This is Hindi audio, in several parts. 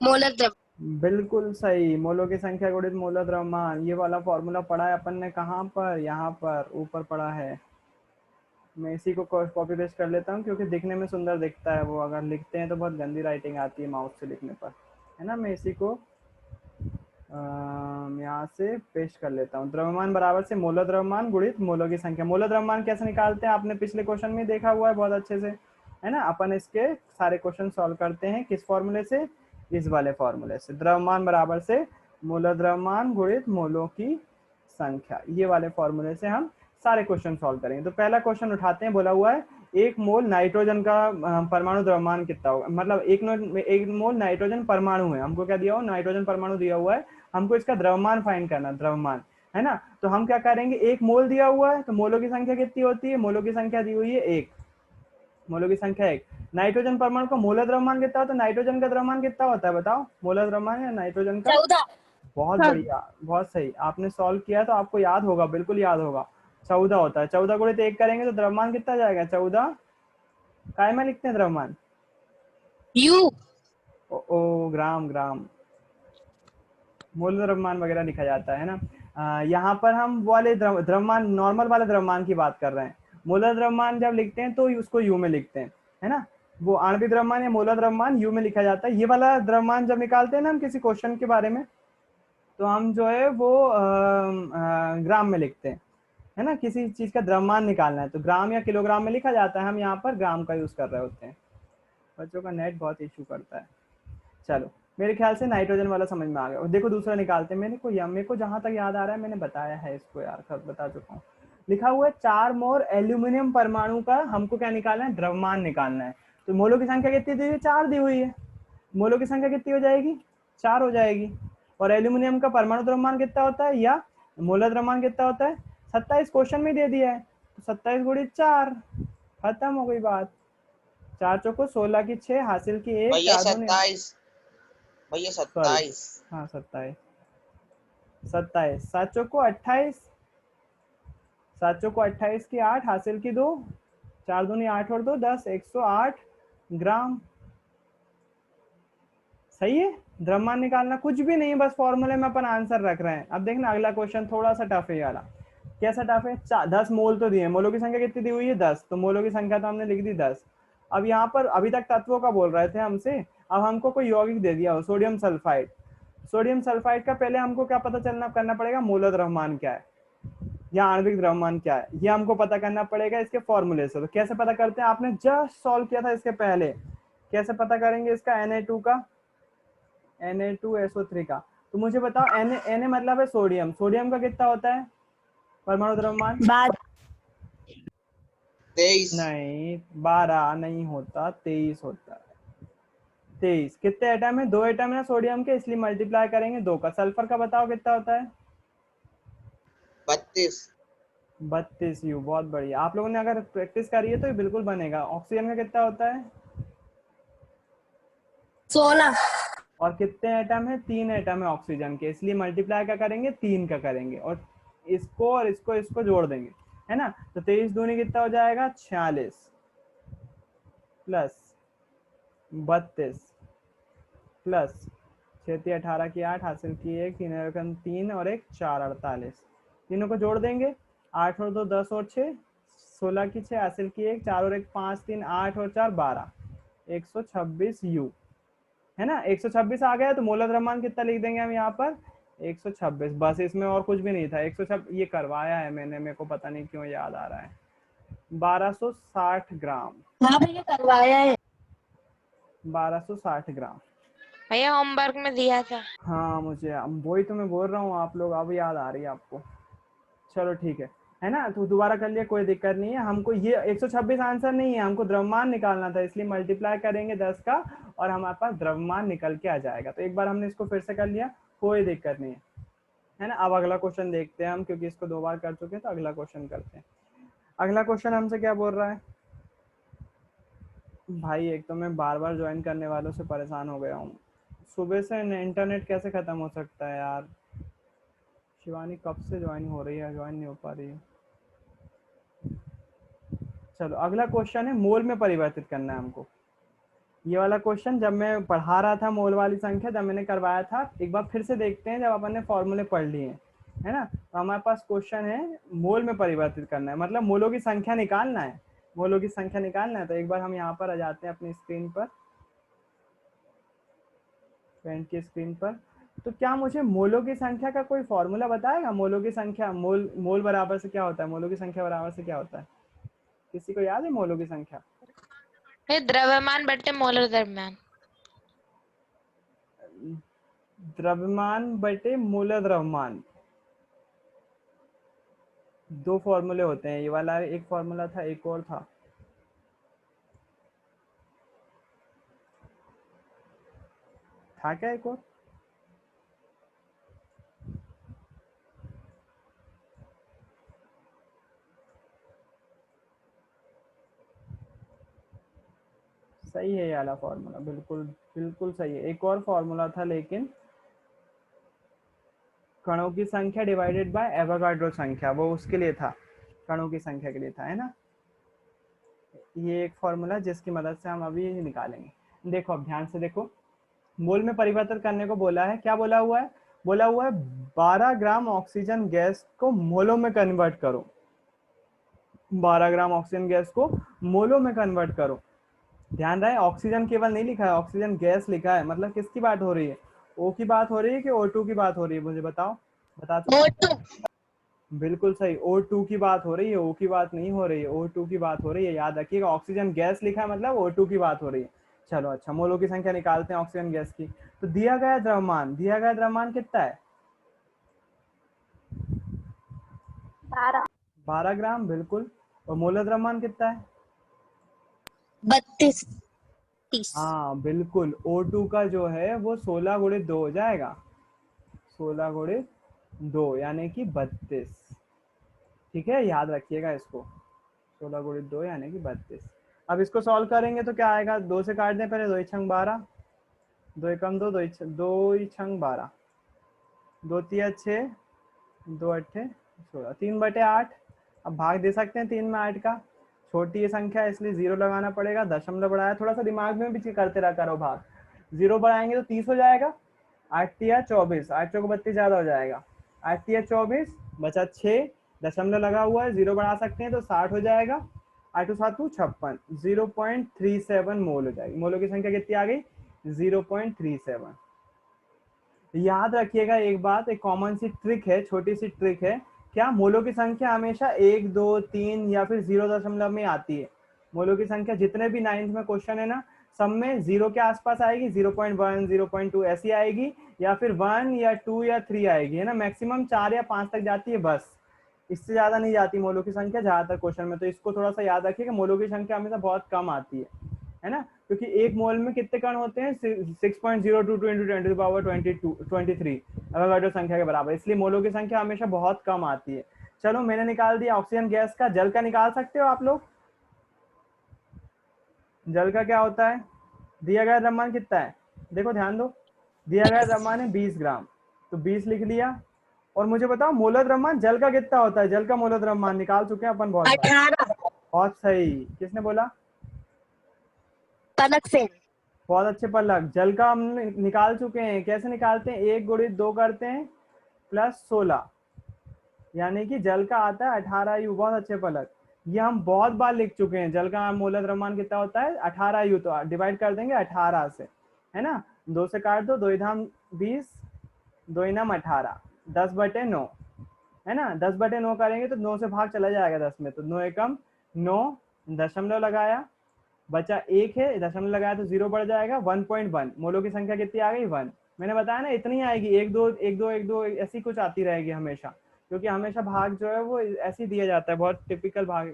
मोलर द्रव्यमान। बिल्कुल सही, मोलों की संख्या गुणित मोलर द्रव्यमान। ये वाला फॉर्मूला पढ़ा है अपन ने कहाँ पर, यहाँ पर ऊपर पढ़ा है। मैं इसी को कॉपी पेस्ट कर लेता हूँ क्योंकि दिखने में सुंदर दिखता है वो, अगर लिखते हैं तो बहुत गंदी राइटिंग आती है माउस से लिखने पर, है ना। मैं इसी को यहाँ से पेस्ट कर लेता हूँ। द्रव्यमान बराबर से मोलर द्रव्यमान गुणित मोलों की संख्या। मोलर द्रव्यमान कैसे निकालते हैं आपने पिछले क्वेश्चन में देखा हुआ है बहुत अच्छे से, है ना। अपन इसके सारे क्वेश्चन सॉल्व करते हैं किस फॉर्मूले से, इस वाले फॉर्मूले से। द्रव्यमान बराबर से मोलर द्रव्यमान गुणित मोलों की संख्या, ये वाले फॉर्मूले से हम सारे क्वेश्चन सॉल्व करेंगे। तो पहला क्वेश्चन उठाते हैं, बोला हुआ है एक मोल नाइट्रोजन का परमाणु द्रव्यमान कितना होगा, मतलब एक मोल नाइट्रोजन परमाणु है, हमको क्या दिया हुआ, नाइट्रोजन परमाणु दिया हुआ है, हमको इसका द्रव्यमान फाइंड करना, द्रव्यमान, है ना। तो हम क्या करेंगे, एक मोल दिया हुआ है तो मोलों की संख्या कितनी होती है, मोलों की संख्या दी हुई है एक, मोलों की संख्या एक। नाइट्रोजन परमाणु का मोलर द्रव्यमान कितना होता है, नाइट्रोजन का द्रव्यमान कितना होता है बताओ, मोलर द्रव्यमान या नाइट्रोजन का। 14। बहुत बढ़िया, बहुत सही, आपने सॉल्व किया तो आपको याद होगा, बिल्कुल याद होगा। 14 होता है। 14 गुणित 1 करेंगे तो द्रव्यमान कितना जाएगा, 14 काय में लिखते हैं द्रव्यमान, यू। ओ ग्राम, ग्राम मोल द्रव्यमान वगैरह लिखा जाता है ना। यहाँ पर हम वाले द्रव्यमान, नॉर्मल वाले द्रव्यमान की बात कर रहे हैं। मोलर द्रव्यमान जब लिखते हैं तो उसको यू में लिखते हैं, है ना। वो आणविक द्रव्यमान या मोलर द्रव्यमान यू में लिखा जाता है। ये वाला द्रव्यमान जब निकालते हैं ना हम किसी क्वेश्चन के बारे में, तो हम जो है वो ग्राम में लिखते हैं, है ना। किसी चीज का द्रव्यमान निकालना है तो ग्राम या किलोग्राम में लिखा जाता है, हम यहाँ पर ग्राम का यूज कर रहे होते हैं। बच्चों का नेट बहुत इशू करता है। चलो, मेरे ख्याल से नाइट्रोजन वाला समझ में आ गया। और देखो दूसरा निकालते हैं, मेरे को जहां तक याद आ रहा है मैंने बताया है इसको यार, कब बता चुका हूँ। लिखा हुआ है 4 मोल एल्यूमिनियम परमाणु का हमको क्या निकालना है, द्रव्यमान निकालना है। तो मोलों की संख्या कितनी दी हुई है, 4 दी हुई है। मोलों की संख्या कितनी हो जाएगी, 4 हो जाएगी। और एल्यूमिनियम का परमाणु द्रव्यमान कितना होता है, या मोलर द्रव्यमान कितना होता है, 27 क्वेश्चन में दे दिया है। तो 27 गुणित 4, खत्म हो गई बात। 4 चौको 16 की 6 हासिल की 1, भैया 4 दूनी, 27, भैया सॉरी 27। हाँ 27, 27 7 चौको 28, 7 चौको 28 की 8 हासिल की 2, 4 दूनी 8 और 2 10, 108 ग्राम। सही है। द्रव्यमान निकालना कुछ भी नहीं है, बस फॉर्मूले में अपन आंसर रख रहे हैं। अब देखना अगला क्वेश्चन थोड़ा सा टफ है ये वाला। कैसा टफ है, 10 मोल तो दिए, मोलों की संख्या कितनी दी हुई है 10, तो मोलों की संख्या तो हमने लिख दी 10। अब यहाँ पर अभी तक तत्वों का बोल रहे थे हमसे, अब हमको कोई यौगिक दे दिया हो, सोडियम सल्फाइड। सोडियम सल्फाइड का पहले हमको क्या पता चलना करना पड़ेगा, मोलर द्रव्यमान क्या है या आणविक द्रव्यमान क्या है, ये हमको पता करना पड़ेगा इसके फॉर्मूले से। तो कैसे पता करते हैं, आपने जस्ट सॉल्व किया था इसके पहले, कैसे पता करेंगे इसका, Na2 का, Na2SO3 का। तो मुझे बताओ Na मतलब है सोडियम, सोडियम का कितना होता है परमाणु द्रव्यमान, 12। 23। नहीं 12 नहीं होता, 23 होता है। 23 कितने एटम है, 2 एटम है ना सोडियम के, इसलिए मल्टीप्लाई करेंगे 2 का। सल्फर का बताओ कितना होता है, 32। 32 यू, बहुत बढ़िया। आप लोगों ने अगर प्रैक्टिस करी है तो ये बिल्कुल बनेगा। ऑक्सीजन का कितना होता है, 16। और कितने एटम है, 3 एटम है ऑक्सीजन के, इसलिए मल्टीप्लाई क्या करेंगे, 3 का करेंगे, और इसको और इसको जोड़ देंगे, है ना। तो 23 दूनी कितना हो जाएगा, 46 प्लस 32 प्लस 6 18 की 8 हासिल की 1, 3 3 और 1 4, 48। तीनों को जोड़ देंगे, 8 और 2 10 और 6 16 की 6 हासिल की 1, 4 और 1 5 3 8 और 4 12, 126 यू, है ना। 126 आ गया तो मोलर द्रव्यमान कितना लिख देंगे हम यहाँ पर, 126। बस इसमें और कुछ भी नहीं था। 126 ये करवाया है मैंने, मेरे को पता नहीं क्यों याद आ रहा है। 1260 ग्राम, हाँ भैया करवाया है। 1260 ग्राम। भैया होमवर्क में दिया था। हाँ मुझे वही तो मैं बोल रहा हूँ, आप लोग अब याद आ रही है आपको। चलो ठीक है ना। तो दोबारा कर लिया, कोई दिक्कत नहीं है। हमको ये 126 आंसर नहीं है, हमको द्रव्यमान निकालना था, इसलिए मल्टीप्लाई करेंगे 10 का और हमारे पास द्रव्यमान निकल के आ जाएगा। तो एक बार हमने इसको फिर से कर लिया, कोई दिक्कत नहीं है ना। अब अगला क्वेश्चन देखते हैं हम, क्योंकि इसको 2 बार कर चुके हैं तो अगला क्वेश्चन करते हैं। अगला क्वेश्चन हमसे क्या बोल रहा है भाई, एक तो मैं बार बार ज्वाइन करने वालों से परेशान हो गया हूँ। सुबह से इंटरनेट कैसे खत्म हो सकता है यार। शिवानी कब से ज्वाइन हो रही है, ज्वाइन नहीं हो पा रही है। चलो अगला क्वेश्चन है, मोल में परिवर्तित करना है हमको। ये वाला क्वेश्चन जब मैं पढ़ा रहा था मोल वाली संख्या, जब मैंने करवाया था, एक बार फिर से देखते हैं जब अपन ने फॉर्मूले पढ़ लिए हैं, है ना। तो हमारे पास क्वेश्चन है मोल में परिवर्तित करना है, मतलब मोलों की संख्या निकालना है, मोलों की संख्या निकालना है। तो एक बार हम यहाँ पर आ जाते हैं अपनी स्क्रीन पर, पेंट की स्क्रीन पर। तो क्या मुझे मोलों की संख्या का कोई फॉर्मूला बताएगा? मोलों की संख्या, मोल बराबर से क्या होता है? मोलों की संख्या बराबर से क्या होता है? किसी को याद है मोलों की संख्या? भैया द्रव्यमान बटे मोलर द्रव्यमान। द्रव्यमान बटे मोलर द्रव्यमान, दो फॉर्मूले होते हैं। ये वाला एक फॉर्मूला था, एक और था क्या एक और? सही है ये वाला फॉर्मूला, बिल्कुल बिल्कुल सही है। एक और फॉर्मूला था लेकिन कणों की संख्या डिवाइडेड बाय एवोगाड्रो संख्या, वो उसके लिए था, कणों की संख्या के लिए था, है ना। ये एक फॉर्मूला जिसकी मदद से हम अभी निकालेंगे। देखो अब ध्यान से देखो, मोल में परिवर्तन करने को बोला है, क्या बोला हुआ है? बोला हुआ है 12 ग्राम ऑक्सीजन गैस को मोलों में कन्वर्ट करो, 12 ग्राम ऑक्सीजन गैस को मोलों में कन्वर्ट करो। ध्यान रहे ऑक्सीजन केवल नहीं लिखा है, ऑक्सीजन गैस लिखा है, मतलब किसकी बात हो रही है? ओ की बात हो रही है कि O2 की बात हो रही है? मुझे बताओ, बता सकते हो? बिल्कुल सही, O2 की बात हो रही है, O की बात नहीं हो रही है, O2 की बात हो रही है। याद रखिएगा, ऑक्सीजन गैस लिखा है मतलब O2 की बात हो रही है। चलो अच्छा, मोलों की संख्या निकालते हैं ऑक्सीजन गैस की। तो दिया गया द्रव्यमान, दिया गया द्रव्यमान कितना है? 12 ग्राम, बिल्कुल। और मोलर द्रव्यमान कितना है? 32 30। हाँ बिल्कुल, O2 का जो है वो 16 गुणित 2 हो जाएगा, 16 गुणित 2 यानी कि 32। ठीक है, याद रखिएगा इसको, 16 गुणित 2 यानी कि 32। अब इसको सॉल्व करेंगे तो क्या आएगा? 2 से काट दें पहले, 2 छंग 12, 2 एकम 2, 2 छंग 12, 2 तिया 6, 2 अट्ठे 16, 3/8। अब भाग दे सकते हैं 3 में 8 का, छोटी ये संख्या है इसलिए 0 लगाना पड़ेगा, दशमलव बढ़ाया, थोड़ा सा दिमाग में भी करते रहा करो भाग, 0 बढ़ाएंगे तो 30 हो जाएगा, 8 तिया 24, 8 चौको 32 ज्यादा हो जाएगा, 8 तिया 24 बचा 6, दशमलव लगा हुआ है, 0 बढ़ा सकते हैं तो 60 हो जाएगा, 8 7 56, 0.37 मोल हो जाएगी। मोलों की संख्या कितनी आ गई? 0.37। याद रखिएगा एक बात, एक कॉमन सी ट्रिक है, छोटी सी ट्रिक है, क्या मोलों की संख्या हमेशा 1 2 3 या फिर 0 दशमलव में आती है। मोलों की संख्या जितने भी 9th में क्वेश्चन है ना, सब में 0 के आसपास आएगी, 0.1 0.2 ऐसी आएगी, या फिर 1 या 2 या 3 आएगी, है ना। मैक्सिमम 4 या 5 तक जाती है बस, इससे ज्यादा नहीं जाती मोलों की संख्या ज्यादातर क्वेश्चन में। तो इसको थोड़ा सा याद रखिएगा, मोलों की संख्या हमेशा बहुत कम आती है ना, क्योंकि एक मोल में कितने कण होते हैं? 6.02 into 10 to the power 23 Avogadro संख्या के बराबर, इसलिए मोलों की संख्या हमेशा बहुत कम आती है। चलो मैंने निकाल दिया ऑक्सीजन गैस का। जल का निकाल सकते हो आप लोग? जल का क्या होता है? दिया गया द्रव्यमान कितना है? देखो ध्यान दो, दिया गया द्रव्यमान है 20 ग्राम, तो 20 लिख लिया। और मुझे बताओ मोलर द्रव्यमान जल का कितना होता है? जल का मोलर द्रव्यमान निकाल चुके हैं अपन बहुत बार। 18 बहुत सही, किसने बोला? पलक से। बहुत अच्छे पलक, जल का हम निकाल चुके हैं। कैसे निकालते हैं? 1 गुणित 2 करते हैं प्लस 16, यानी कि जल का आता है 18 यू। बहुत अच्छे पलक, ये हम बहुत बार लिख चुके हैं। जल का मोलर द्रव्यमान कितना होता है? 18 यू। तो डिवाइड कर देंगे 18 से, है ना। 2 से काट दो, 2 धाम 20, 2 नाम 18, 10/9, है ना। 10/9 करेंगे तो 9 से भाग चला जाएगा 10 में, तो 9 एकम 9, दशमलव लगाया, बचा 1 है, दशमलव लगाया तो 0 बढ़ जाएगा, 1.1। मोलों की संख्या कितनी आ गई? 1। मैंने बताया ना इतनी आएगी, 1 2 1 2 1 2 ऐसी कुछ आती रहेगी हमेशा, क्योंकि हमेशा भाग जो है वो ऐसे दिया जाता है, बहुत टिपिकल भाग,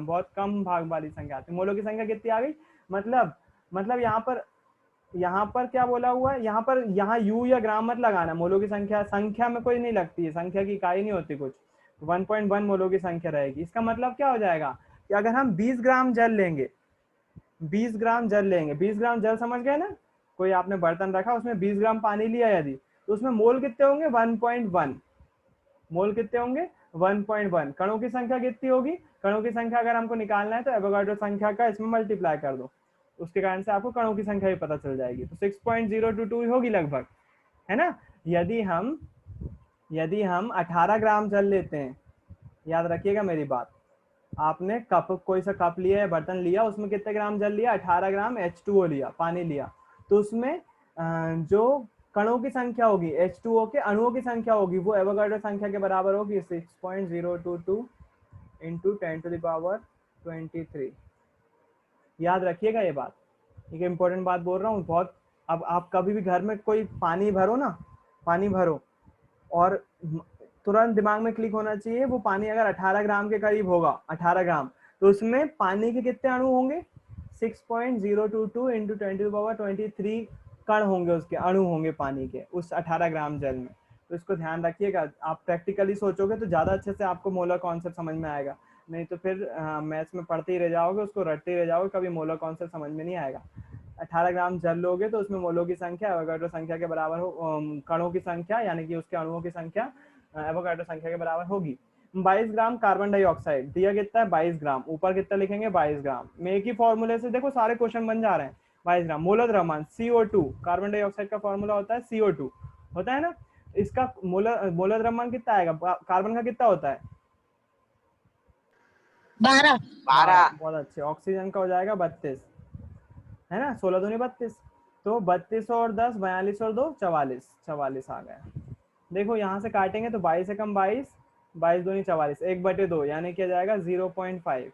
बहुत कम भाग वाली संख्या आती है। मोलों की संख्या कितनी आ गई? मतलब यहाँ पर क्या बोला हुआ है? यहाँ यू या ग्राम मत लगाना, मोलों की संख्या में कोई नहीं लगती है, संख्या की इकाई नहीं होती कुछ। 1.1 मोलों की संख्या रहेगी। इसका मतलब क्या हो जाएगा कि अगर हम 20 ग्राम जल लेंगे, 20 ग्राम जल लेंगे, 20 ग्राम जल समझ गए ना, कोई आपने बर्तन रखा उसमें 20 ग्राम पानी लिया यदि, तो उसमें मोल कितने होंगे? 1.1। मोल कितने होंगे? 1.1। कणों की संख्या कितनी होगी? कणों की संख्या अगर हमको निकालना है तो एवोगाड्रो संख्या का इसमें मल्टीप्लाई कर दो, उसके कारण से आपको कणों की संख्या भी पता चल जाएगी। तो 6.022 होगी लगभग, है ना। यदि हम 18 ग्राम जल लेते हैं, याद रखिएगा मेरी बात, आपने कप, कोई सा कप लिया है, बर्तन लिया, उसमें कितने ग्राम जल लिया, 18 ग्राम H2O लिया, पानी लिया, तो उसमें जो कणों की संख्या होगी, H2O के अणुओं की संख्या होगी, वो एवोगाड्रो संख्या के बराबर होगी 6.022 इंटू 10⁻23। याद रखिएगा ये बात, एक इम्पोर्टेंट बात बोल रहा हूँ बहुत। अब आप कभी भी घर में कोई पानी भरो ना, पानी भरो और तुरंत दिमाग में क्लिक होना चाहिए, वो पानी अगर 18 ग्राम के करीब होगा, 18 ग्राम, तो उसमें पानी के कितने अणु होंगे, 6.022 इंटू 10⁻23 कण होंगे, उसके अणु होंगे पानी के उस 18 ग्राम जल में। तो इसको ध्यान रखिएगा, आप प्रैक्टिकली सोचोगे तो ज्यादा अच्छे से आपको मोलर कॉन्सेप्ट समझ में आएगा, नहीं तो फिर मैथ्स में पढ़ते ही रह जाओगे, उसको रटते ही रह जाओगे, कभी मोलर कॉन्सेप्ट समझ में नहीं आएगा। 18 ग्राम जल लोगे तो उसमें मोलों की संख्या एवोगाड्रो संख्या के बराबर हो, कणों की संख्या यानी कि उसके अणुओं की संख्या एवोगाड्रो संख्या के बराबर होगी। 22 ग्राम कार्बन डाइऑक्साइड दिया, कितना है 22 ग्राम, ऊपर कितना लिखेंगे 22 ग्राम में, एक ही फॉर्मूले से देखो सारे क्वेश्चन बन जा रहे हैं। 22 ग्राम मोलर द्रव्यमान CO2, कार्बन डाइऑक्साइड का फॉर्मूला होता है CO2, होता है ना। इसका मोलर द्रव्यमान कितना आएगा, कार्बन का कितना होता है 12। 12। बहुत अच्छे। ऑक्सीजन का हो जाएगा 32, है ना, 16 दूनी 32, तो 32 और 10 42 और 2 44, 44 आ गया। देखो यहाँ से काटेंगे तो 22 से कम 22, 22 दूनी 44, 1/2 यानी क्या जाएगा 0.5,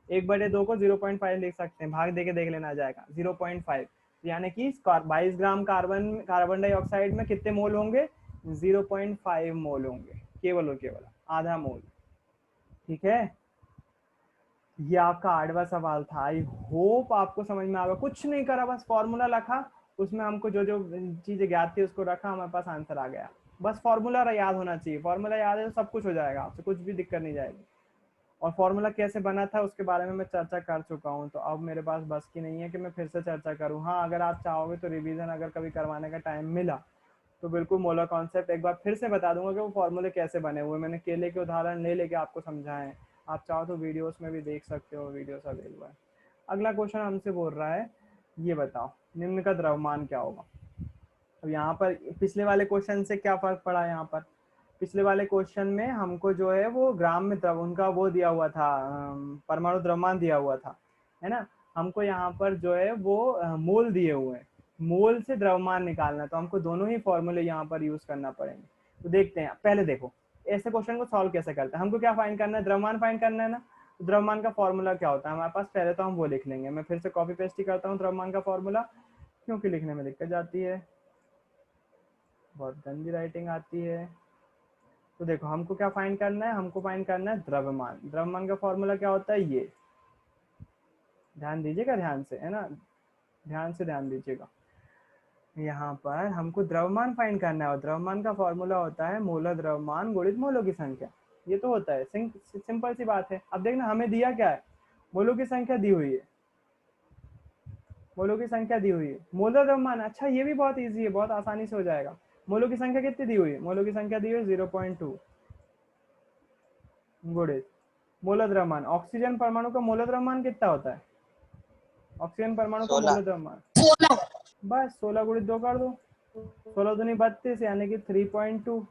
1/2 को 0.5 लिख सकते हैं, भाग देके देख लेना आ जाएगा 0.5, यानी कि 22 ग्राम कार्बन डाइऑक्साइड में कितने मोल होंगे, 0.5 मोल होंगे, केवल और केवल आधा मोल। ठीक है, ये आपका 8वां सवाल था। आई होप आपको समझ में आएगा, कुछ नहीं करा, बस फॉर्मूला रखा, उसमें हमको जो जो चीजें ज्ञात थी उसको रखा, हमारे पास आंसर आ गया। बस फॉर्मूला याद होना चाहिए, फॉर्मूला याद है तो सब कुछ हो जाएगा, आपसे कुछ भी दिक्कत नहीं जाएगी। और फॉर्मूला कैसे बना था उसके बारे में मैं चर्चा कर चुका हूँ, तो अब मेरे पास बस की नहीं है कि मैं फिर से चर्चा करूँ। हाँ, अगर आप चाहोगे तो रिवीजन अगर कभी करवाने का टाइम मिला तो बिल्कुल मोलर कॉन्सेप्ट एक बार फिर से बता दूंगा कि वो फॉर्मूले कैसे बने हुए, मैंने केले के उदाहरण ले लेके आपको समझाए। आप चाहो तो वीडियोस में भी देख सकते हो, वीडियोस अवेलेबल है। अगला क्वेश्चन हमसे बोल रहा है, ये बताओ निम्न का द्रव्यमान क्या होगा। अब यहाँ पर पिछले वाले क्वेश्चन से क्या फर्क पड़ा, यहाँ पर पिछले वाले क्वेश्चन में हमको जो है वो ग्राम में उनका वो दिया हुआ था, परमाणु द्रव्यमान दिया हुआ था, है ना। हमको यहाँ पर जो है वो मोल दिए हुए हैं, मोल से द्रव्यमान निकालना, तो हमको दोनों ही फॉर्मूले यहाँ पर यूज करना पड़ेंगे। तो देखते हैं, पहले देखो ऐसे क्वेश्चन को सॉल्व कैसे करते हैं। हमको क्या फाइंड करना है, द्रव्यमान फाइंड करना है ना। तो द्रव्यमान का फॉर्मूला क्या होता है हमारे पास, पहले तो हम वो लिख लेंगे। मैं फिर से कॉपी पेस्ट ही करता हूँ द्रव्यमान का फॉर्मूला, क्योंकि लिखने में दिक्कत जाती है, बहुत गंदी राइटिंग आती है। तो देखो हमको क्या फाइंड करना है, हमको फाइंड करना है द्रव्यमान। द्रव्यमान का फॉर्मूला क्या होता है, ये ध्यान दीजिएगा, ध्यान से, है ना, ध्यान दीजिएगा। यहाँ पर हमको द्रव्यमान फाइंड करना है और द्रव्यमान का फॉर्मूला होता है मोलर द्रव्यमान गुणित मोलों की संख्या। ये तो होता है, सिंपल सी बात है। अब देखना हमें दिया क्या है, मोलों की संख्या दी हुई है, मोलों की संख्या दी हुई है, मोलर द्रव्यमान। अच्छा, ये भी बहुत इजी है, बहुत आसानी से हो जाएगा। मोलों की संख्या कितनी दी हुई है, मोलों की संख्या दी हुई है 0.2 गुणित मोलर द्रव्यमान। ऑक्सीजन परमाणु का मोलर द्रव्यमान कितना होता है, ऑक्सीजन परमाणु का 16। मोलर द्रव्यमान 16। बस 16 गुणित 2 कर दो, 16 दूनी 32 यानी कि 3.2।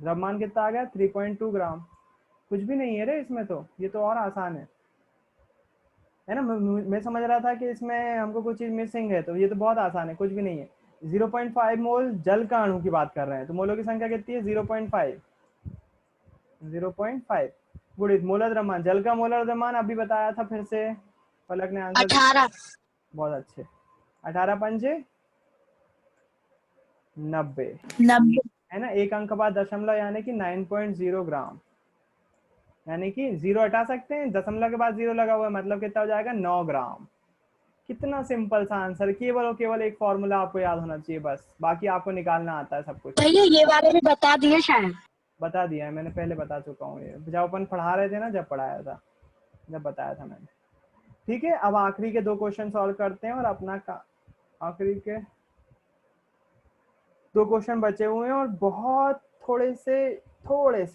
द्रव्यमान कितना आ गया 3.2 ग्राम। कुछ भी नहीं है रे इसमें, तो ये तो और आसान है ना। मैं समझ रहा था कि इसमें हमको कुछ चीज मिसिंग है, तो ये तो बहुत आसान है, कुछ भी नहीं है। 0.5 मोल जल का अणु की बात कर रहे हैं, तो मोलों की संख्या कितनी है 0.5 गुणित मोलर द्रव्यमान। जल का मोलर द्रव्यमान अभी बताया था, फिर से पलक ने आंसर, 18। बहुत अच्छे। 18 पंजे 90, 90। है ना। एक अंक के बाद दशमलव यानी कि 9.0 ग्राम, यानी कि 0 हटा सकते हैं, दशमलव के बाद 0 लगा हुआ है, मतलब कितना हो जाएगा 9 ग्राम। कितना सिंपल सा आंसर, केवल और केवल एक फॉर्मूला आपको याद होना चाहिए बस, बाकी आपको निकालना आता है सब कुछ। भैया ये वाले भी बता दिए शायद। बता दिया है मैंने, पहले बता चुका हूँ, ये जब अपन पढ़ा रहे थे ना, जब पढ़ाया था, जब बताया था मैंने। ठीक है, अब आखिरी के 2 क्वेश्चन सॉल्व करते हैं और अपना आखिरी के 2 क्वेश्चन बचे हुए हैं और बहुत थोड़े से,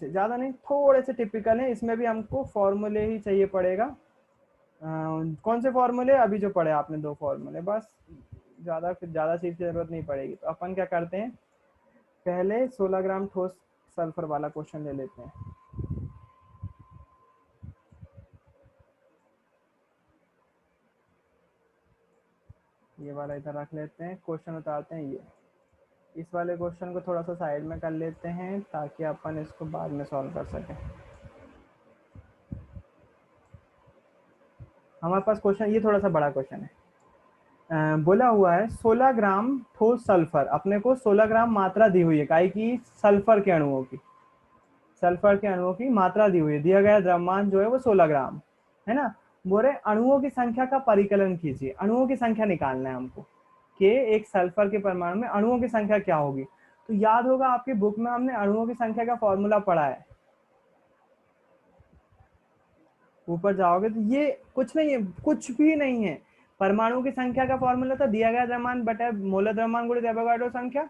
ज्यादा नहीं, थोड़े से टिपिकल है। इसमें भी हमको फॉर्मूले ही चाहिए पड़ेगा, कौन से फॉर्मूले? अभी जो पढ़े आपने 2 फॉर्मूले, बस ज्यादा चीज की जरूरत नहीं पड़ेगी। तो अपन क्या करते हैं, पहले 16 ग्राम ठोस सल्फर वाला क्वेश्चन ले लेते हैं। ये वाला इधर रख लेते हैं, क्वेश्चन उतारते हैं ये। इस वाले क्वेश्चन को थोड़ा सा साइड में कर लेते हैं ताकि अपन इसको बाद में सॉल्व कर सकें। हमारे पास क्वेश्चन, ये थोड़ा सा बड़ा क्वेश्चन है। बोला हुआ है 16 ग्राम ठोस सल्फर, अपने को 16 ग्राम मात्रा दी हुई है काई की, सल्फर के अणुओं की, सल्फर के अणुओं की मात्रा दी हुई है। दिया गया द्रव्यमान जो है वो 16 ग्राम है ना। बोले अणुओं की संख्या का परिकलन कीजिए, अणुओं की संख्या निकालना है हमको कि एक सल्फर के परमाणु में अणुओं की संख्या क्या होगी। तो याद होगा आपकी बुक में हमने अणुओं की संख्या का फॉर्मूला पढ़ा है, ऊपर जाओगे तो ये कुछ नहीं है, कुछ भी नहीं है। परमाणु की संख्या का फॉर्मूला था दिया गया द्रव्यमान बटा मोलर द्रव्यमान गुणित एवोगाड्रो संख्या।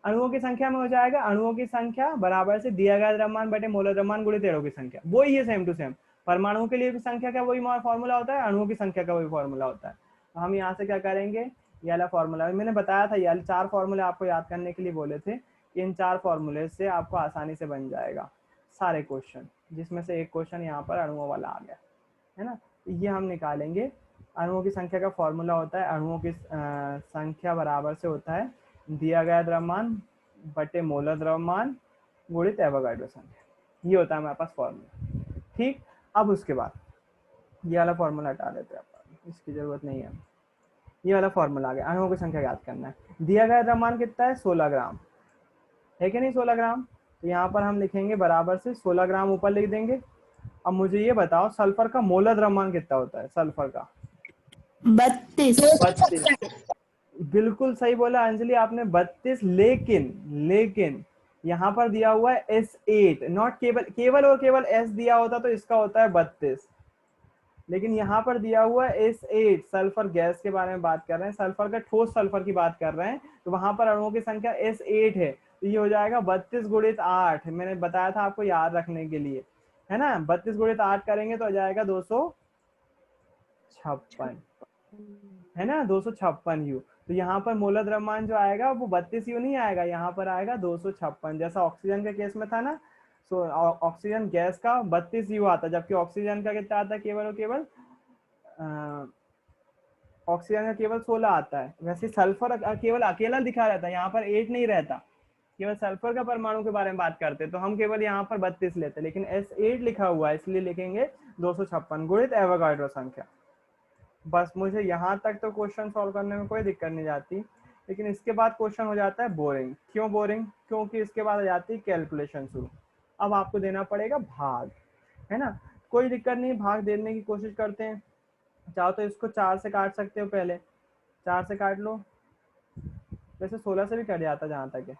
अणुओं की संख्या में हो जाएगा अणुओं की संख्या बराबर से दिया गया द्रव्यमान बटे मोलर द्रव्यमान गुणित अणुओं की संख्या। वही है सेम टू सेम, परमाणुओं के लिए भी संख्या का वही फॉर्मूला होता है, अणुओं की संख्या का वही फॉर्मूला होता है। तो हम यहाँ से क्या करेंगे, ये वाला फॉर्मूला मैंने बताया था, ये 4 फॉर्मूले आपको याद करने के लिए बोले थे। इन 4 फॉर्मूले से आपको आसानी से बन जाएगा सारे क्वेश्चन, जिसमें से एक क्वेश्चन यहाँ पर अणुओं वाला आ गया है ना। ये हम निकालेंगे। अणुओं की संख्या का फॉर्मूला होता है अणुओं की संख्या बराबर से होता है दिया गया द्रव्यमान बटे मोलर द्रव्यमान गुणित एवोगाड्रो संख्या, ये होता है हमारे पास फॉर्मूला। ठीक, अब उसके बाद ये वाला फॉर्मूला हटा देते हैं अपन, इसकी जरूरत नहीं है। ये वाला फॉर्मूला आ गया, अणुओं की संख्या याद करना है। दिया गया द्रव्यमान कितना है, 16 ग्राम है कि नहीं, 16 ग्राम। तो यहाँ पर हम लिखेंगे बराबर से 16 ग्राम ऊपर लिख देंगे। अब मुझे ये बताओ सल्फर का मोलर द्रव्यमान कितना होता है, सल्फर का 32। बिल्कुल सही बोला अंजलि आपने, 32। लेकिन यहाँ पर दिया हुआ है S8, नॉट केवल और केवल S दिया होता तो इसका होता है 32, लेकिन यहाँ पर दिया हुआ है S8। सल्फर गैस के बारे में बात कर रहे हैं, सल्फर का ठोस सल्फर की बात कर रहे हैं, तो वहां पर अणुओं की संख्या S8 है। तो ये हो जाएगा 32 गुणित 8, मैंने बताया था आपको याद रखने के लिए है ना। 32 गुणित 8 करेंगे तो आ जाएगा 256 है ना, 256 यू। तो यहाँ पर मोलर द्रव्यमान जो आएगा वो 32 यू नहीं आएगा, यहाँ पर आएगा 256, जैसा ऑक्सीजन के केस में था ना। सो ऑक्सीजन गैस का 32 यू आता है, जबकि ऑक्सीजन का कितना आता है, केवल और केवल ऑक्सीजन का केवल 16 आता है। वैसे सल्फर केवल अकेला दिखा रहता है, यहाँ पर 8 नहीं रहता, केवल सल्फर का परमाणु के बारे में बात करते तो हम केवल यहाँ पर 32 लेते, लेकिन S8 लिखा हुआ है इसलिए लिखेंगे 256 गुणित एवोगाड्रो संख्या। बस मुझे यहाँ तक तो क्वेश्चन सॉल्व करने में कोई दिक्कत नहीं जाती, लेकिन इसके बाद क्वेश्चन हो जाता है बोरिंग। क्यों बोरिंग? क्योंकि इसके बाद आ जाती है कैलकुलेशन शुरू। अब आपको देना पड़ेगा भाग, है ना। कोई दिक्कत नहीं, भाग देने की कोशिश करते हैं। चाहो तो इसको 4 से काट सकते हो, पहले 4 से काट लो, वैसे 16 से भी कट जाता जहाँ तक है।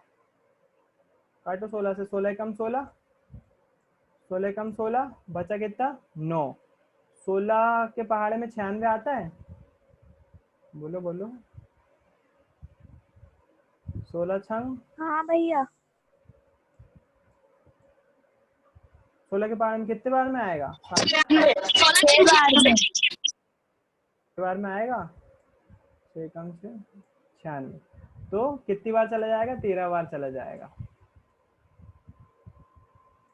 काटो 16 से, 16 कम 16, 16 कम 16 बचा कितना, 9। 16 के पहाड़े में 96 आता है, बोलो बोलो। 16 छंग, हाँ भैया। 16 के पहाड़े में कितने बार में आएगा, 6 बार में। 6 बार में आएगा, 6 कम से 96, तो कितनी बार चला जाएगा, 13 बार चला जाएगा।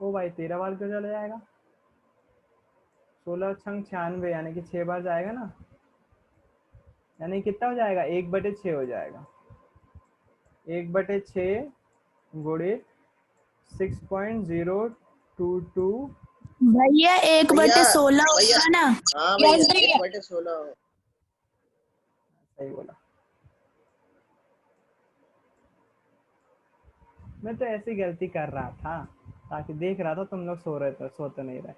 ओ भाई 13 बार क्यों चला जाएगा, 16 छंग 96 यानी कि 6 बार जाएगा ना, यानी कितना हो जाएगा, 1/6 हो जाएगा। 1/6 गुणित 6.022। भैया 1/16 भैया, होगा ना। हाँ भैया 1/16। सही बोला, मैं तो ऐसी गलती कर रहा था ताकि देख रहा था तुम लोग सो रहे थे, सो तो नहीं रहे।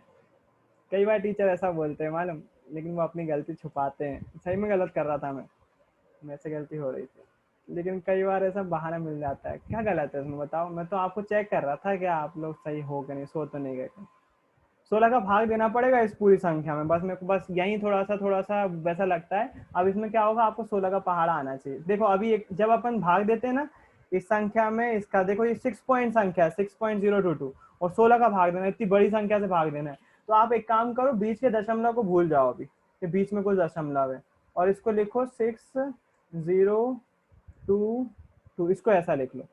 कई बार टीचर ऐसा बोलते हैं मालूम, लेकिन वो अपनी गलती छुपाते हैं। सही में गलत कर रहा था मैं, मेरे से गलती हो रही थी, लेकिन कई बार ऐसा बहाना मिल जाता है। क्या गलत है उसमें बताओ, मैं तो आपको चेक कर रहा था कि आप लोग सही हो कि नहीं, सो तो नहीं गए। 16 का भाग देना पड़ेगा इस पूरी संख्या में, बस मेरे को बस यही थोड़ा सा वैसा लगता है। अब इसमें क्या होगा, आपको 16 का पहाड़ा आना चाहिए। देखो अभी जब अपन भाग देते हैं ना इस संख्या में, इसका देखो ये 6 पॉइंट संख्या है 6.022, और 16 का भाग देना, इतनी बड़ी संख्या से भाग देना है। तो आप एक काम करो, बीच के दशमलव को भूल जाओ, अभी ये बीच में कुछ दशमलव है, और इसको लिखो 6022, इसको ऐसा लिख लो,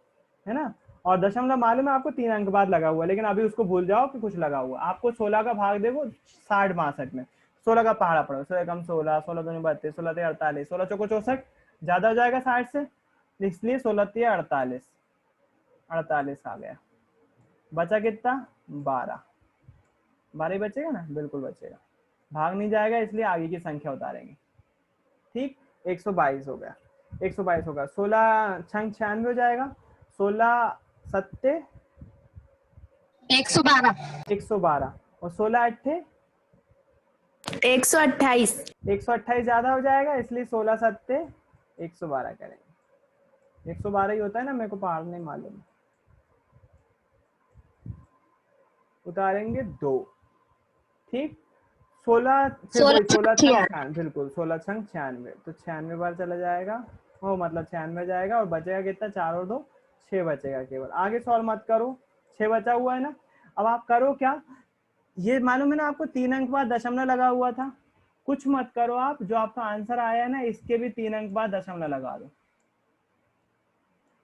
है ना। और दशमलव मालूम है आपको 3 अंक बाद लगा हुआ है, लेकिन अभी उसको भूल जाओ कि कुछ लगा हुआ। आपको 16 का भाग देखो 60 62 में, 16 का पहाड़ा पड़ो, 16 कम 16, 16 दूनी 32, 16 3 48, 16 चौको 64, ज्यादा हो जाएगा 60 से, इसलिए 16 3 48, 48 आ गया। बचा कितना? 12, 12 ही बचेगा ना, बिल्कुल बचेगा, भाग नहीं जाएगा, इसलिए आगे की संख्या उतारेंगे। ठीक, 122 हो गया, 122 होगा। 16 छंग 96 हो जाएगा, 16 सत्ते 112 112, और 16 अट्ठे 128। 128 ज्यादा हो जाएगा, इसलिए 16 सत्ते 112 करेंगे। 112 ही होता है ना, मेरे को पहाड़ नहीं मालूम। उतारेंगे 2। ठीक, 16 फिर वही 16 छंग 96, बिल्कुल 16 छंग 96, तो 96 बार चला जाएगा, वो मतलब 96 जाएगा, और बचेगा कितना? 4 और 2 6 बचेगा केवल। आगे सॉल्व मत करो, 6 बचा हुआ है ना। अब आप करो क्या, ये मालूम है ना आपको 3 अंक बाद दशमलव लगा हुआ था, कुछ मत करो आप, जो आपका आंसर आया ना इसके भी 3 अंक बाद दशमलव लगा दो,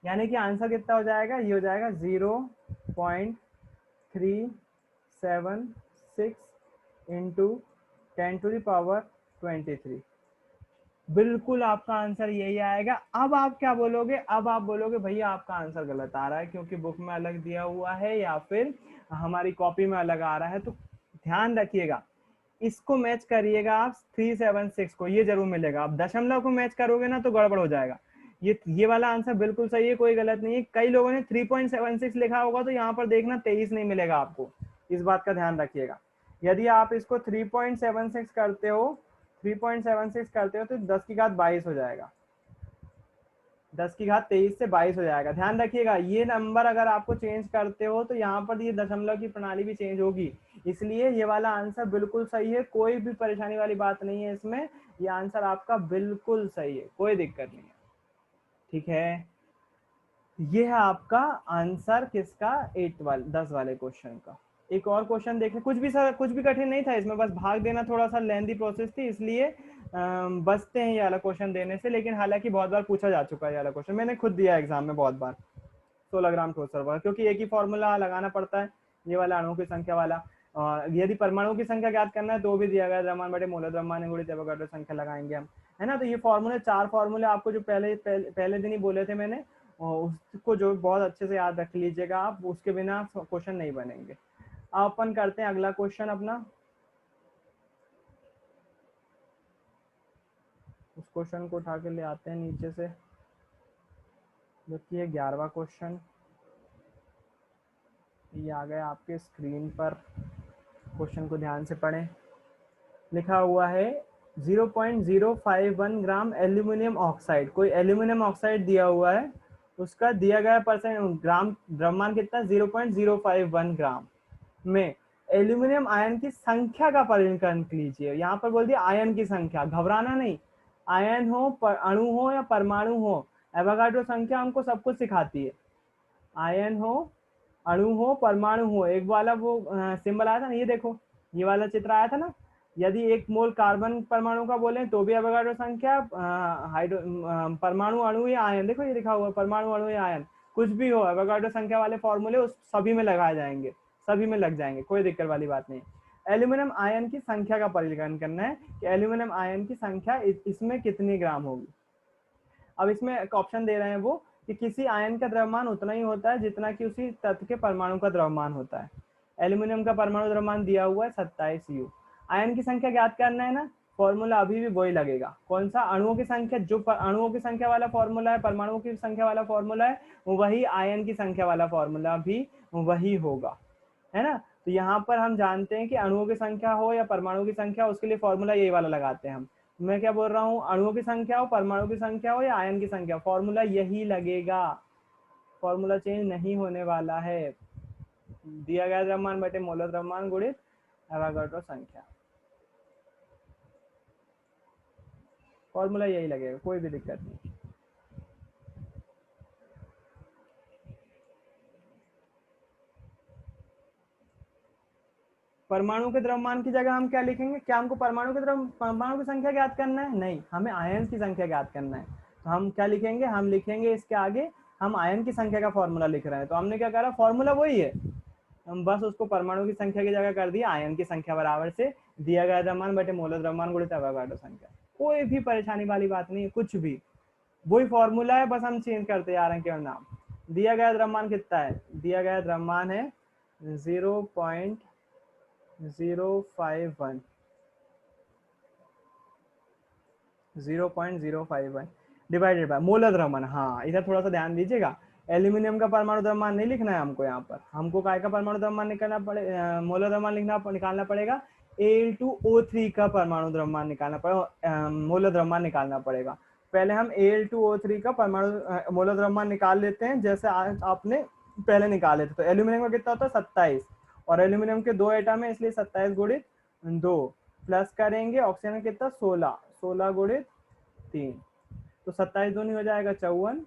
यानी कि आंसर कितना हो जाएगा? ये हो जाएगा 0.376 इंटू 10⁻23। बिल्कुल आपका आंसर यही आएगा। अब आप क्या बोलोगे? अब आप बोलोगे भैया आपका आंसर गलत आ रहा है, क्योंकि बुक में अलग दिया हुआ है या फिर हमारी कॉपी में अलग आ रहा है। तो ध्यान रखिएगा, इसको मैच करिएगा आप 376 को, ये जरूर मिलेगा। आप दशमलव को मैच करोगे ना तो गड़बड़ हो जाएगा। ये वाला आंसर बिल्कुल सही है, कोई गलत नहीं है। कई लोगों ने 3.76 लिखा होगा, तो यहाँ पर देखना 23 नहीं मिलेगा आपको, इस बात का ध्यान रखिएगा। यदि आप इसको 3.76 करते हो, 3.76 करते हो तो 10 की घात 22 हो जाएगा, 10 की घात 23 से 22 हो जाएगा। ध्यान रखिएगा, ये नंबर अगर आपको चेंज करते हो तो यहाँ पर ये दशमलव की प्रणाली भी चेंज होगी, इसलिए ये वाला आंसर बिल्कुल सही है, कोई भी परेशानी वाली बात नहीं है इसमें। ये आंसर आपका बिल्कुल सही है, कोई दिक्कत नहीं है। ठीक है, ये है आपका आंसर किसका? 10 वाले क्वेश्चन का। एक और क्वेश्चन देखें, कुछ भी कठिन नहीं था इसमें, बस भाग देना थोड़ा सा लेंथी प्रोसेस थी, इसलिए बचते हैं ये वाला क्वेश्चन देने से। लेकिन हालांकि बहुत बार पूछा जा चुका है ये वाला क्वेश्चन, मैंने खुद दिया एग्जाम में बहुत बार। 16 ग्राम ठोस तरल, क्योंकि एक ही फॉर्मूला लगाना पड़ता है, ये वाला अणुओं की संख्या वाला। और यदि परमाणु की संख्या ज्ञात करना है तो भी दिया गया, द्रव्यमान बटे मोल द्रव्यमान गुणित एवोगाड्रो संख्या लगाएंगे हम, है ना। तो ये फॉर्मूले 4 फॉर्मूले आपको जो पहले दिन ही बोले थे मैंने, उसको जो बहुत अच्छे से याद रख लीजिएगा आप, उसके बिना क्वेश्चन नहीं बनेंगे। अब अपन करते हैं अगला क्वेश्चन अपना, उस क्वेश्चन को उठा के ले आते हैं नीचे से, जो कि है 11वां क्वेश्चन। ये आ गया आपके स्क्रीन पर, क्वेश्चन को ध्यान से पढ़ें। लिखा हुआ है 0.051 ग्राम एल्यूमिनियम ऑक्साइड, कोई एल्यूमिनियम ऑक्साइड दिया हुआ है, उसका दिया गया परसेंट ग्राम द्रव्यमान कितना? 0.051 ग्राम में एल्यूमिनियम आयन की संख्या का परिगणन कीजिए। यहाँ पर बोल दिया आयन की संख्या, घबराना नहीं, आयन हो, अणु हो या परमाणु हो, एवोगाड्रो संख्या हमको सब कुछ सिखाती है। आयन हो, अणु हो, परमाणु हो, एक वाला वो सिंबल आया था ना, ये देखो ये वाला चित्र आया था ना, यदि 1 मोल कार्बन परमाणु का बोले तो भी एवोगाड्रो संख्या, परमाणु, अणु या आयन, देखो ये लिखा हुआ परमाणु, अणु या आयन, कुछ भी हो, एवोगाड्रो संख्या वाले फॉर्मूले उस सभी में लगाए जाएंगे, सभी में लग जाएंगे, कोई दिक्कत वाली बात नहीं। एल्यूमिनियम आयन की संख्या का परिगणन करना है कि एल्यूमिनियम आयन की संख्या इसमें कितनी ग्राम होगी। अब इसमें एक ऑप्शन दे रहे हैं वो कि किसी आयन का द्रव्यमान उतना ही होता है जितना कि उसी तत्व के परमाणु का द्रव्यमान होता है। एल्यूमिनियम का परमाणु द्रव्यमान दिया हुआ है 27 U। आयन की संख्या ज्ञात करना है ना, फॉर्मूला अभी भी वही लगेगा। कौन सा? अणुओं की संख्या, जो अणुओं की संख्या वाला फॉर्मूला है, परमाणुओं की संख्या वाला फॉर्मूला है, वही आयन की संख्या वाला फॉर्मूला भी वही होगा, है ना। तो यहाँ पर हम जानते हैं कि अणुओं की संख्या हो या परमाणु की संख्या, उसके लिए फॉर्मूला यही वाला लगाते हैं हम। मैं क्या बोल रहा हूँ, अणुओं की संख्या हो, परमाणु की संख्या हो या आयन की संख्या, फॉर्मूला यही लगेगा, फॉर्मूला चेंज नहीं होने वाला है। दिया गया द्रव्यमान बटे मोलर द्रव्यमान गुणित एवोगाड्रो संख्या, फॉर्मूला यही लगेगा, कोई भी दिक्कत नहीं। परमाणु के द्रव्यमान की जगह हम क्या लिखेंगे? क्या हमको परमाणु की संख्या ज्ञात करना है? नहीं, हमें आयन की संख्या ज्ञात करना है। तो हम क्या लिखेंगे? हम लिखेंगे इसके आगे हम आयन की संख्या का फॉर्मूला लिख रहे हैं। तो हमने क्या करा? फॉर्मूला वही है, हम बस उसको परमाणु की संख्या की जगह कर दिया आयन की संख्या बराबर से दिया गया द्रव्यमान बटे मोलर द्रव्यमान गुणित एवोगाड्रो संख्या। कोई भी परेशानी वाली बात नहीं है, कुछ भी वही फॉर्मूला है, बस हम चेंज करते जा रहे हैं केवल नाम। दिया गया द्रव्यमान कितना है? दिया गया द्रव्यमान है 0.051 डिवाइडेड बाय मोलर द्रव्यमान। हाँ, इधर थोड़ा सा ध्यान दीजिएगा, एल्यूमिनियम का परमाणु द्रव्यमान नहीं लिखना है हमको। यहाँ पर हमको काय का परमाणु द्रव्यमान निकालना मोलर द्रव्यमान निकालना पड़ेगा। Al2O3 का परमाणु द्रव्यमान निकालना पड़ेगा, मोलर द्रव्यमान निकालना पड़ेगा। पहले हम Al2O3 का परमाणु मोलर द्रव्यमान निकाल लेते हैं, जैसे आपने पहले निकाले थे। तो एल्यूमिनियम का कितना होता है? 27, और एल्यूमिनियम के 2 एटम है, इसलिए 27 गुणित 2 प्लस करेंगे ऑक्सीजन में कितना? 16 गुणित 3, तो 27 दूनी हो जाएगा 54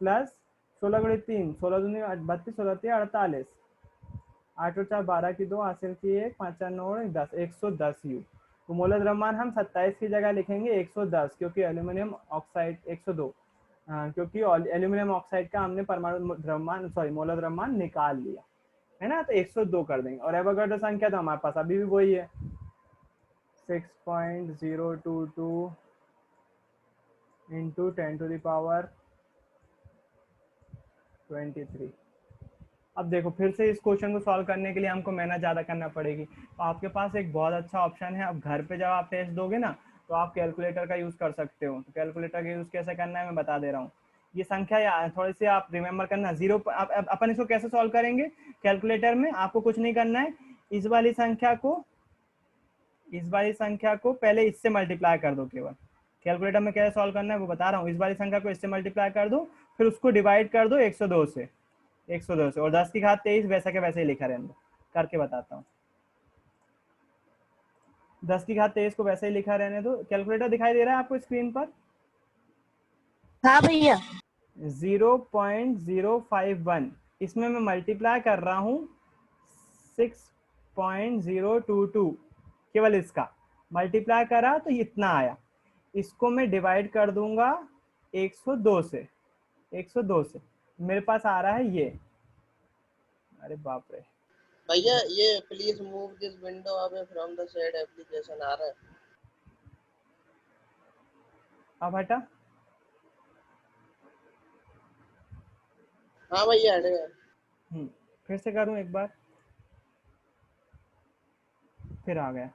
प्लस 16 गुणित 3, 16 दूनी 32, 16 3 48, 8 और 4 12 की 2 हासिल की 1, 5 4 9 10, 110 यू। तो मोलर द्रव्यमान हम 27 की जगह लिखेंगे 110, क्योंकि एल्यूमिनियम ऑक्साइड 102, क्योंकि एल्यूमिनियम ऑक्साइड का हमने परमाणु द्रव्यमान मोलर द्रव्यमान निकाल लिया है ना। तो 102 कर देंगे, और एवोगाड्रो संख्या तो हमारे पास अभी भी वही है 6.022 इंटू 10⁻23। अब देखो फिर से इस क्वेश्चन को सॉल्व करने के लिए हमको मेहनत ज़्यादा करना पड़ेगी। तो आपके पास एक बहुत अच्छा ऑप्शन है, अब घर पे जब आप टेस्ट दोगे ना तो आप कैलकुलेटर का यूज़ कर सकते हो। तो कैलकुलेटर का यूज़ कैसे करना है मैं बता दे रहा हूँ। ये संख्या थोड़ी सी आप रिमेम्बर करना, जीरो अपन इसको कैसे सॉल्व करेंगे कैलकुलेटर में? आपको कुछ नहीं करना है, इस वाली संख्या को पहले इससे मल्टीप्लाई कर दो। केवल कैलकुलेटर में कैसे सॉल्व करना है वो बता रहा हूँ। इस वाली संख्या को इससे मल्टीप्लाई कर दो, फिर उसको डिवाइड कर दो 102 से, और 10 की घात 23 वैसा के वैसे ही लिखा रहने दो। करके बताता हूँ, 10 की घात 23 को वैसे ही लिखा रहने दो। कैलकुलेटर दिखाई दे रहा है आपको स्क्रीन पर? हाँ भैया। 0.051 इसमें मैं मल्टीप्लाई कर रहा हूँ 6.022, केवल इसका मल्टीप्लाई करा तो इतना आया। इसको मैं डिवाइड कर दूंगा 102 से, मेरे पास आ रहा है ये। अरे बाप रे भैया, ये please move this window away from the side application आ रहा है। अब हटा। हाँ भैया हट गया। फिर से करूं एक बार, फिर आ गया।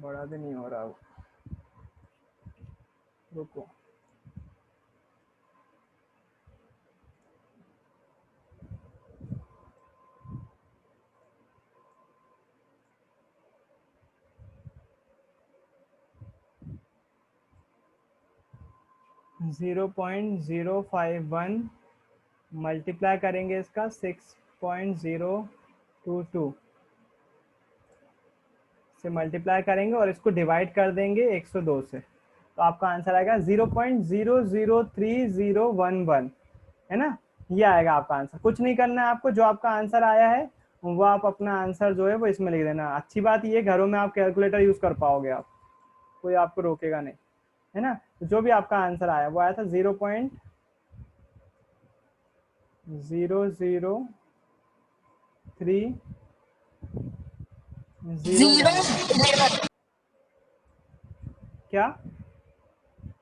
बड़ा भी नहीं हो रहा, रुको। जीरो 0.051 मल्टीप्लाई करेंगे इसका 6.022 से मल्टीप्लाई करेंगे और इसको डिवाइड कर देंगे 102 से, तो आपका आंसर आएगा 0.003011 है ना। ये आएगा आपका आंसर। कुछ नहीं करना है आपको, जो आपका आंसर आया है वो आप अपना आंसर जो है वो इसमें लिख देना। अच्छी बात ये घरों में आप कैलकुलेटर यूज कर पाओगे, आप कोई आपको रोकेगा नहीं है ना। तो जो भी आपका आंसर आया वो आया था 0.003 क्या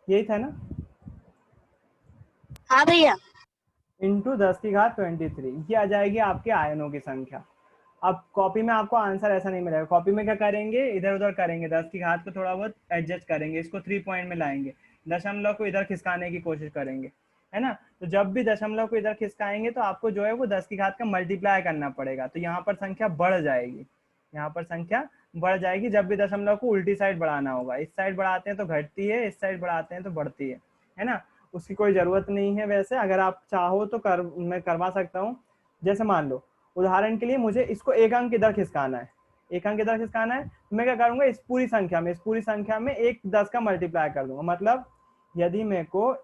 यही था ना? हाँ भैया। इंटू 10 की घात 23, ये आ जाएगी आपके आयनों की संख्या। अब कॉपी में आपको आंसर ऐसा नहीं मिलेगा। कॉपी में क्या करेंगे, इधर उधर करेंगे, 10 की घात को थोड़ा बहुत एडजस्ट करेंगे, इसको 3 पॉइंट में लाएंगे, दशमलव को इधर खिसकाने की कोशिश करेंगे है ना। तो जब भी दशमलव को इधर खिसकाएंगे तो आपको जो है वो 10 की घात का मल्टीप्लाई करना पड़ेगा। तो यहाँ पर संख्या बढ़ जाएगी, जब भी दशमलव को उल्टी साइड बढ़ाना होगा। इस साइड बढ़ाते हैं तो घटती है, इस साइड बढ़ाते हैं तो बढ़ती है ना। उसकी कोई जरूरत नहीं है वैसे, अगर आप चाहो तो मैं करवा सकता हूँ। जैसे मान लो उदाहरण के लिए मुझे इसको एक अंक इधर खिसकाना है, मैं क्या करूंगा, इस पूरी संख्या में एक 10 का मल्टीप्लाई कर दूंगा। मतलब यदि मेरे को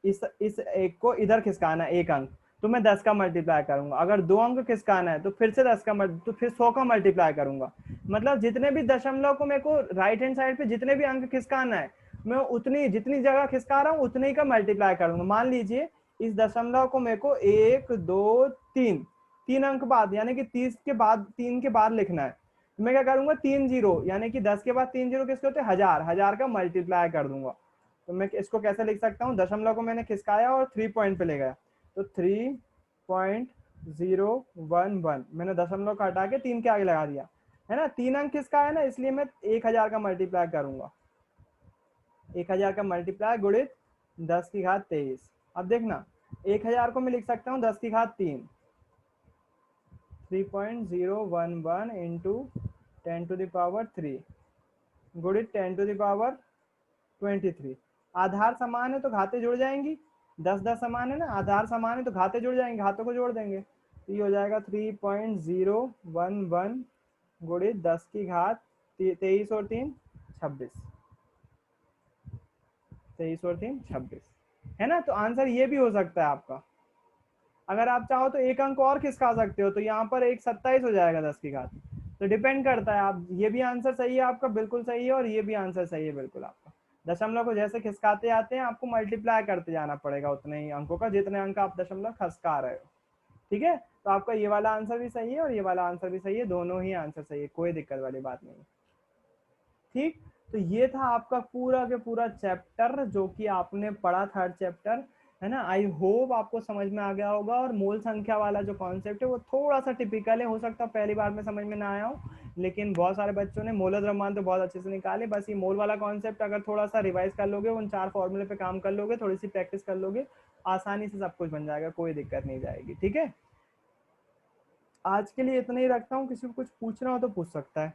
इस एक को इधर खिसकाना है एक अंक, तो मैं 10 का मल्टीप्लाई करूंगा। अगर 2 अंक खिसकाना है तो फिर से 10 का तो फिर 100 का मल्टीप्लाई करूंगा। मतलब जितने भी दशमलव को मेरे को राइट हैंड साइड पे जितने भी अंक खिसकाना है, मैं उतनी जितनी जगह खिसका रहा हूँ उतनी का मल्टीप्लाई करूंगा। मान लीजिए इस दशमलव को मेरे को 1 2 3 3 अंक बाद यानी कि 30 के बाद 3 के बाद लिखना है, मैं क्या करूंगा 3 जीरो यानी कि 10 के बाद 3 जीरो किसके होते हैं, 1000 का मल्टीप्लाई कर दूंगा। तो मैं इसको कैसे लिख सकता हूँ, दशमलव को मैंने खिसकाया और 3 पॉइंट पे ले गया, तो 3.011 मैंने दशमलव का हटा के 3 के आगे लगा दिया, है ना। 3 अंक खिसकाया ना, इसलिए मैं 1000 का मल्टीप्लाई करूंगा। 1000 का मल्टीप्लाई गुणित 10 की घात 23। अब देखना 1000 को मैं लिख सकता हूँ 10 की घात 3, 3.011 इंटू 10 टू द पावर 3 गुणित 10 टू द पावर 23। आधार समान है तो घाते जुड़ जाएंगी, 10 समान है ना, आधार समान है तो घाते जुड़ जाएंगे, घातों को जोड़ देंगे, तो ये हो जाएगा 3.011 गुणित 10 की घात 23 और 3 26, 23 और 3 26, है ना। तो आंसर ये भी हो सकता है आपका। अगर आप चाहो तो एक अंक और खिसका सकते हो, तो यहाँ पर एक 27 हो जाएगा 10 की घात। तो डिपेंड करता है, आप ये भी आंसर सही है आपका, बिल्कुल सही है, और ये भी आंसर सही है बिल्कुल आपका। दशमलव को जैसे खिसकाते आते हैं आपको मल्टीप्लाई करते जाना पड़ेगा उतने ही अंकों का जितने अंक आप दशमलव खिसका रहे हो, ठीक है। तो आपका ये वाला आंसर भी सही है और ये वाला आंसर भी सही है, दोनों ही आंसर सही है, कोई दिक्कत वाली बात नहीं, ठीक। तो ये था आपका पूरा के पूरा चैप्टर जो कि आपने पढ़ा, थर्ड चैप्टर, है ना। आई होप आपको समझ में आ गया होगा। और मोल संख्या वाला जो कॉन्सेप्ट है वो थोड़ा सा टिपिकल है, हो सकता है पहली बार में समझ में ना आया हो, लेकिन बहुत सारे बच्चों ने मोलर द्रव्यमान तो बहुत अच्छे से निकाले। बस ये मोल वाला कॉन्सेप्ट अगर थोड़ा सा रिवाइज कर लोगे, उन 4 फॉर्मूले पे काम कर लोगे, थोड़ी सी प्रैक्टिस कर लोगे, आसानी से सब कुछ बन जाएगा, कोई दिक्कत नहीं जाएगी, ठीक है। आज के लिए इतना ही रखता हूँ, किसी को कुछ पूछना हो तो पूछ सकता है।